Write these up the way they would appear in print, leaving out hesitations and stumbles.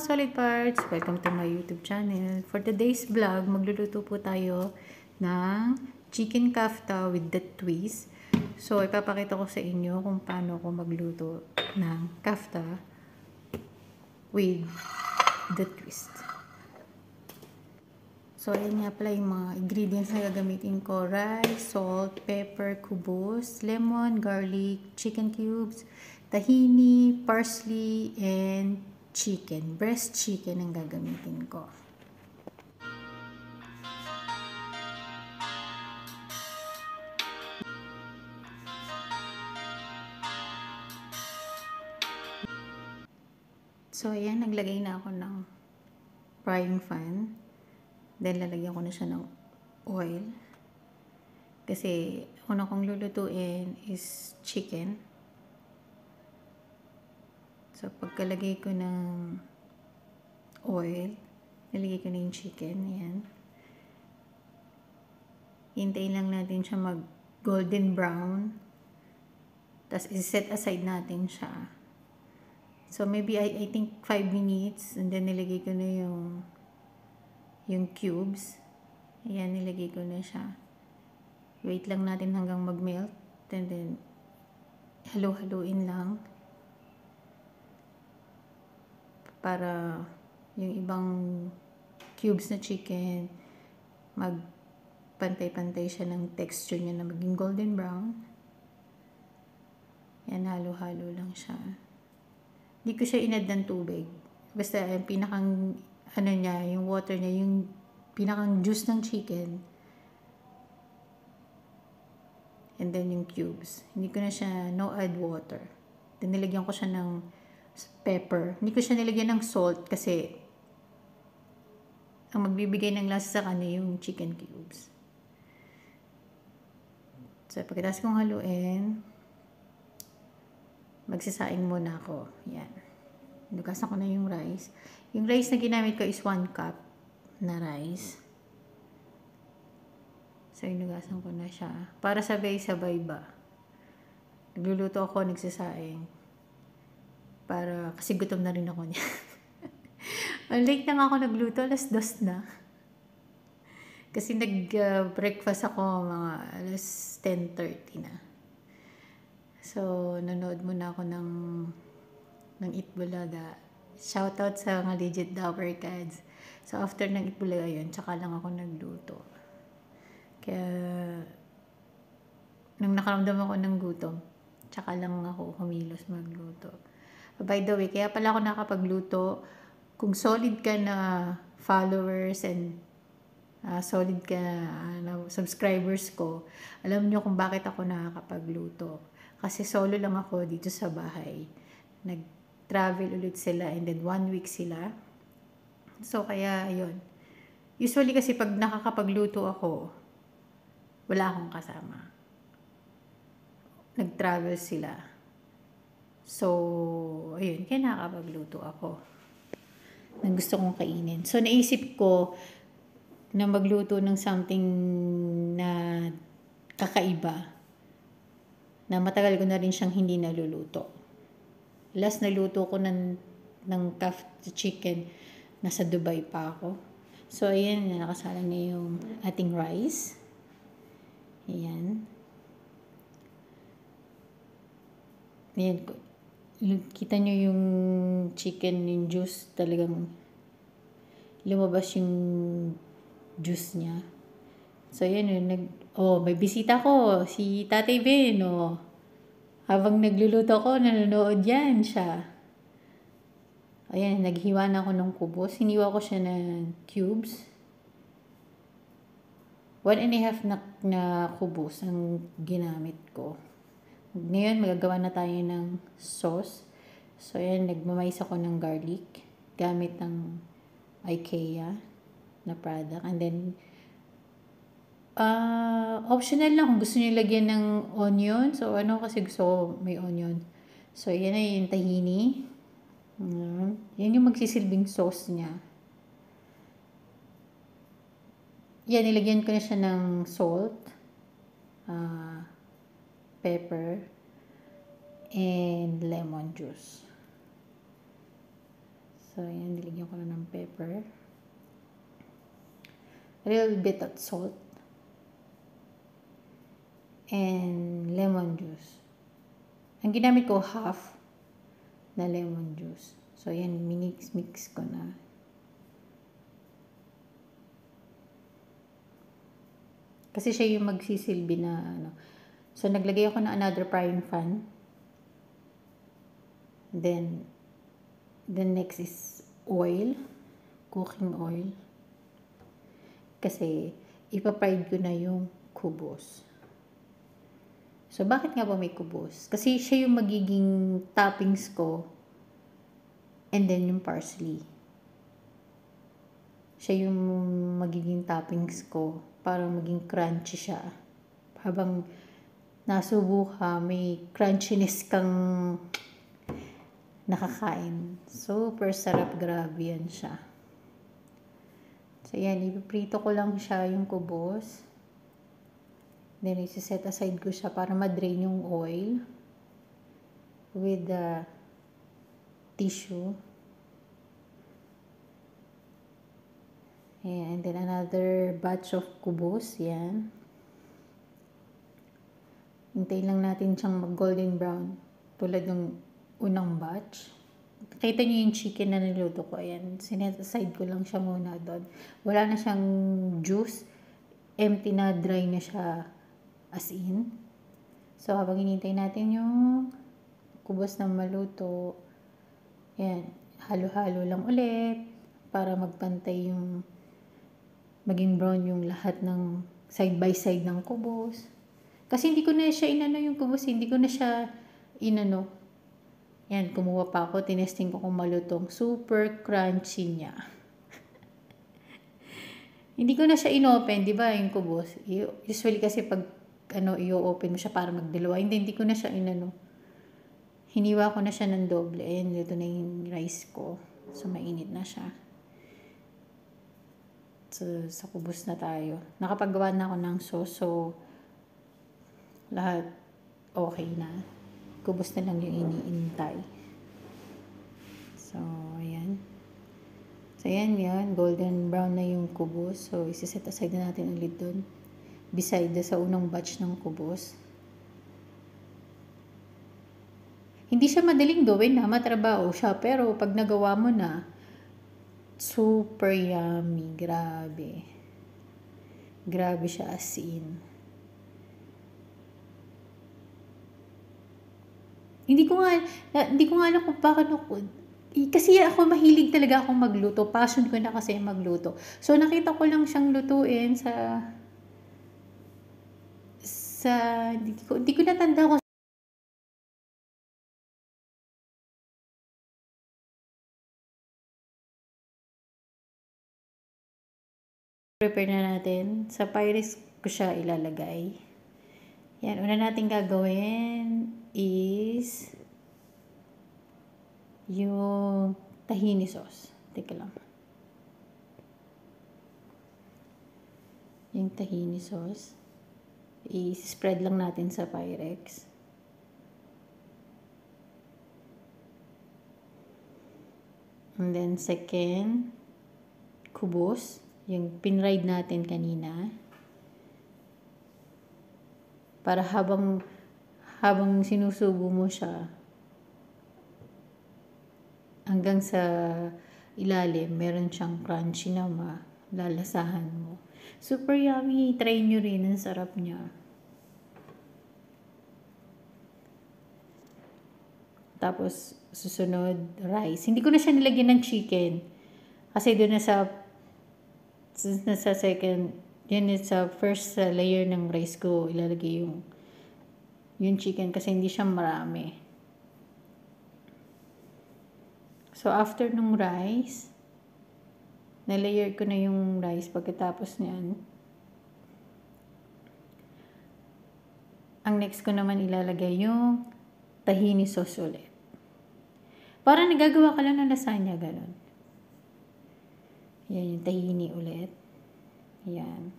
mga solid parts! Welcome to my YouTube channel. For today's vlog, magluluto po tayo ng chicken kafta with the twist. So, ipapakita ko sa inyo kung paano ako magluto ng kafta with the twist. So, ayan nga pala yung mga ingredients na gagamitin ko. Rice, salt, pepper, kubos, lemon, garlic, chicken cubes, tahini, parsley, and chicken. Breast chicken ang gagamitin ko. So, ayan, naglagay na ako ng frying pan. Then, lalagyan ko na siya ng oil. Kasi, una kong lulutuin is chicken. So, pagkalagay ko ng oil, nilagay ko na yung chicken. Ayan. Hintayin lang natin siya mag golden brown. Tapos, i-set aside natin siya. So, maybe I think 5 minutes. And then, nilagay ko na yung cubes. Ayan, nilagay ko na siya. Wait lang natin hanggang mag-melt. And then, halo-haloin lang. Para yung ibang cubes na chicken, magpantay-pantay siya ng texture niya na maging golden brown. Yan, halo-halo lang siya. Hindi ko siya inad ng tubig. Basta yung pinakang, ano niya, yung water niya, yung pinakang juice ng chicken. And then yung cubes. Hindi ko na siya, no add water. Then nilagyan ko siya ng pepper. Hindi ko siya nilagyan ng salt kasi ang magbibigay ng lasa sa kanya yung chicken cubes. So, pagkatapos kong haluin, magsasaing muna ako. Yan. Nugasan ko na yung rice. Yung rice na ginamit ko is 1 cup na rice. So, inugasan ko na siya. Para sabay-sabay ba. Nagluluto ako, nagsasaing. Para, kasi gutom na rin ako niya. Late na nga ako nagluto, alas 2 na. Kasi nag-breakfast ako mga alas 10:30 na. So, nanood muna ako ng Itbulaga. Shoutout sa mga legit Dower Cads. So, after ng Itbulaga yun, tsaka lang ako nagluto. Kaya, nung nakaramdam ako ng gutom, tsaka lang ako kumilos magluto. By the way, kaya pala ako nakapagluto. Kung solid ka na followers and solid ka na subscribers ko, alam niyo kung bakit ako nakakapagluto. Kasi solo lang ako dito sa bahay. Nag-travel ulit sila and then 1 week sila. So, kaya yun. Usually kasi pag nakakapagluto ako, wala akong kasama. Nag-travel sila. So, ayun, kaya nakakapagluto ako ng gusto kong kainin. So, naisip ko na magluto ng something na kakaiba, na matagal ko na rin siyang hindi naluluto. Last naluto ko ng kafta chicken, nasa Dubai pa ako. So, ayan, nakasalang na yung ating rice. Ayan. Ayan ko. Kita nyo yung chicken, yung juice, talagang lumabas yung juice niya. So, yan yun. May bisita ko, si Tatay Ben, habang nagluluto ko, nanonood yan siya. Ayan, naghiwa na ako ng kubos. Hiniwa ko siya ng cubes. 1.5 na kubos ang ginamit ko. Ngayon, magagawa na tayo ng sauce. So, ayan, nagmamais ako ng garlic. Gamit ng IKEA na product. And then, optional lang kung gusto niyo lagyan ng onion. So, kasi gusto ko may onion. So, yan na yung tahini. Yan yung magsisilbing sauce niya. Yan, nilagyan ko na siya ng salt. Pepper, and lemon juice. So, ayan, nilagyan ko na ng pepper. A little bit of salt. And lemon juice. Ang ginamit ko, half na lemon juice. So, ayan, mix ko na. Kasi siya yung magsisilbi na ano. So, naglagay ako ng another frying pan. Then, the next is oil. Cooking oil. Kasi, ipa-fried ko na yung kubos. So, bakit nga ba may kubos? Kasi siya yung magiging toppings ko. And then, yung parsley. Siya yung magiging toppings ko para maging crunchy siya. Habang nasubo ka, may crunchiness kang nakakain. Super sarap, grabe yan siya. So, yan, ipiprito ko lang siya yung kubos. Then, isi-set aside ko siya para ma-drain yung oil with the tissue. And then, another batch of kubos. Yan. Hintayin lang natin siyang mag-golden brown tulad ng unang batch. Kita niyo yung chicken na niluto ko. Ayan. Sinet aside ko lang siya muna doon. Wala na siyang juice. Empty na, dry na siya as in. So, habang hinintay natin yung kubos na maluto, yan, halo-halo lang ulit para magpantay yung maging brown yung lahat ng side by side ng kubos. Kasi hindi ko na siya inano yung kubos, hindi ko na siya inano. Yan, kumuha pa ako, tinesting ko kung malutong. Super crunchy niya. Hindi ko na siya inopen, di ba, yung kubos. Usually kasi pag i-open mo siya para magdalawa. Hindi ko na siya inano. Hiniwa ko na siya ng doble. Ayan, dito na yung rice ko. So, mainit na siya. So, sa kubos na tayo. Nakapagawa na ako ng sauce. So, lahat okay na. Kubos na lang yung iniintay. So, ayan. So, ayan yan. Golden brown na yung kubos. So, isi-set aside na natin ulit dun. Beside sa unang batch ng kubos. Hindi siya madaling gawin na matrabaho siya. Pero, pag nagawa mo na, super yummy. Grabe. Grabe siya as in. Hindi ko nga alam kung bakit kasi ako mahilig talaga akong magluto. Passion ko na kasi magluto. So, nakita ko lang siyang lutuin hindi ko natanda kung prepare na natin. Sa Pyrex ko siya ilalagay. Yan, una natin gagawin is yung tahini sauce. Teka lang. Yung tahini sauce. I-spread lang natin sa Pyrex. And then second, kubos. Yung pinride natin kanina. Para habang sinusubo mo siya, hanggang sa ilalim, meron siyang crunchy na malalasahan mo. Super yummy. Try nyo rin. Ang sarap niya. Tapos, susunod, rice. Hindi ko na siya nilagyan ng chicken. Kasi doon na sa second, yun sa first layer ng rice ko, ilalagay yung chicken kasi hindi siya marami. So, after nung rice, na-layer ko na yung rice pagkatapos niyan. Ang next ko naman ilalagay yung tahini sauce ulit. Parang nagagawa ka lang ng lasagna, ganun. Yan yung tahini ulit. Yan.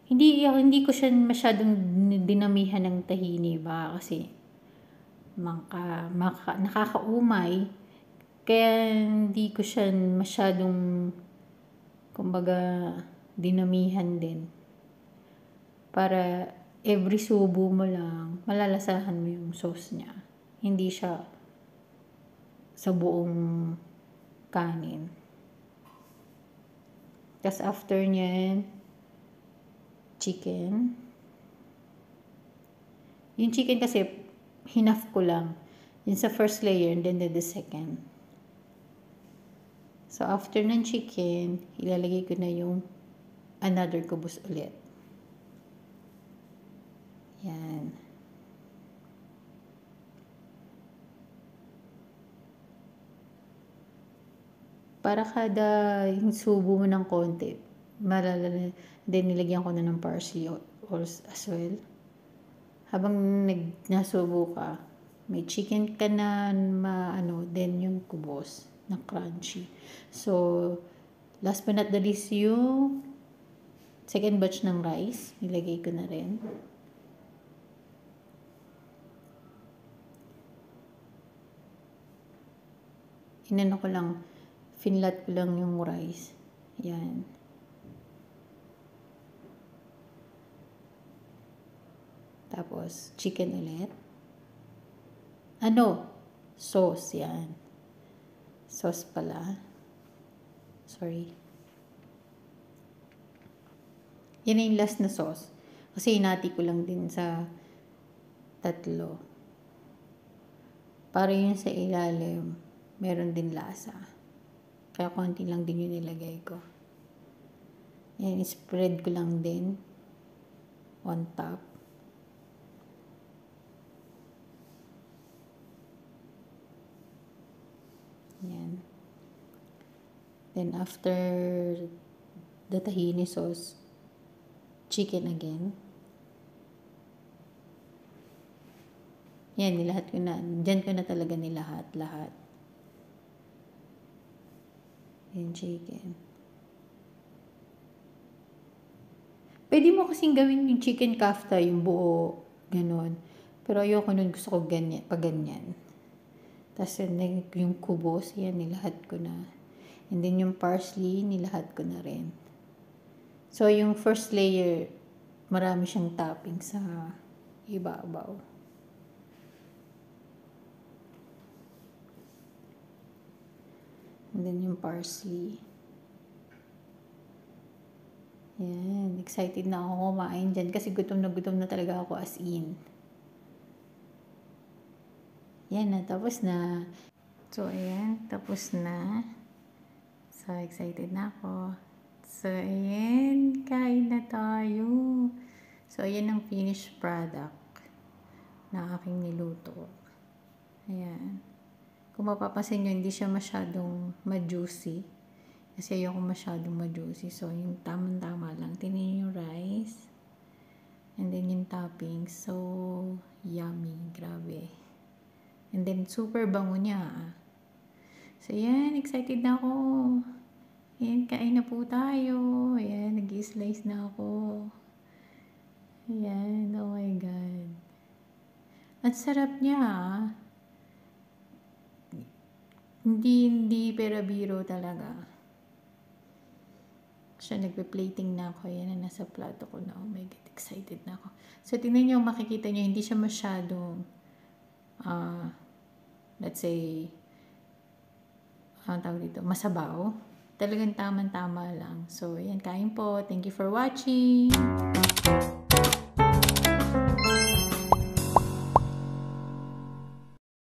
Hindi ko siya masyadong dinamihan ng tahini ba kasi nakakaumay. Kaya hindi ko siya masyadong, kumbaga, dinamihan din. Para every subo mo lang, malalasahan mo yung sauce niya. Hindi siya sa buong kanin. Tapos after nyan, chicken. Yung chicken kasi, hinaf ko lang. Yun sa first layer and then the second. So, after ng chicken, ilalagay ko na yung another kubos ulit. Yan. Para kada yung subo mo ng konti, then nilagyan ko na ng parsley as well. Habang nasubo ka, may chicken ka na then yung kubos na crunchy. So, last but not the least, yung second batch ng rice, nilagay ko na rin. Inano ko lang, finlat ko lang yung rice. Yan. Tapos, chicken ulit. Sauce, yan. Sauce pala. Sorry. Yan na yung last na sauce. Kasi hinati ko lang din sa 3. Para yun sa ilalim, meron din lasa. Kaya konti lang din yung nilagay ko. Yan, spread ko lang din on top. Yan. Then after the tahini sauce, chicken again. Yan, nilahat ko na. Diyan ko na talaga nilahat. Yan, chicken. Pwede mo kasing gawin yung chicken kafta, yung buo, ganon. Pero ayoko nun, gusto ko ganyan, pag ganyan. Tapos yung kubos, yan, nilahat ko na. And then yung parsley, nilahat ko na rin. So, yung first layer, marami siyang topping sa ibabaw. And then yung parsley. Yan, excited na ako kumain dyan kasi gutom na talaga ako as in. Yan na, tapos na. So, ayan, tapos na. So, excited na ako. So, ayan, kain na tayo. So, ayan ang finished product na aking niluto. Ayan. Kung mapapansin nyo, hindi siya masyadong ma-juicy. Kasi ayoko masyadong ma-juicy. So, yung tamang-tama lang. Tingnan yung rice. And then yung topping. So, yummy. Grabe. And then, super bango niya. So, yan. Excited na ako. Ayan, kain na po tayo. Ayan, nag-slice na ako. Ayan, oh my God. At sarap niya. Hindi pero-biro talaga. Siya, nagpe-plating na ako. Ayan na, nasa plato ko na. Oh my God, excited na ako. So, tingnan nyo, makikita nyo, hindi siya masyadong let's say, tawag dito, masabaw. Talagang tamang-tama lang. So, yan, kain po. Thank you for watching.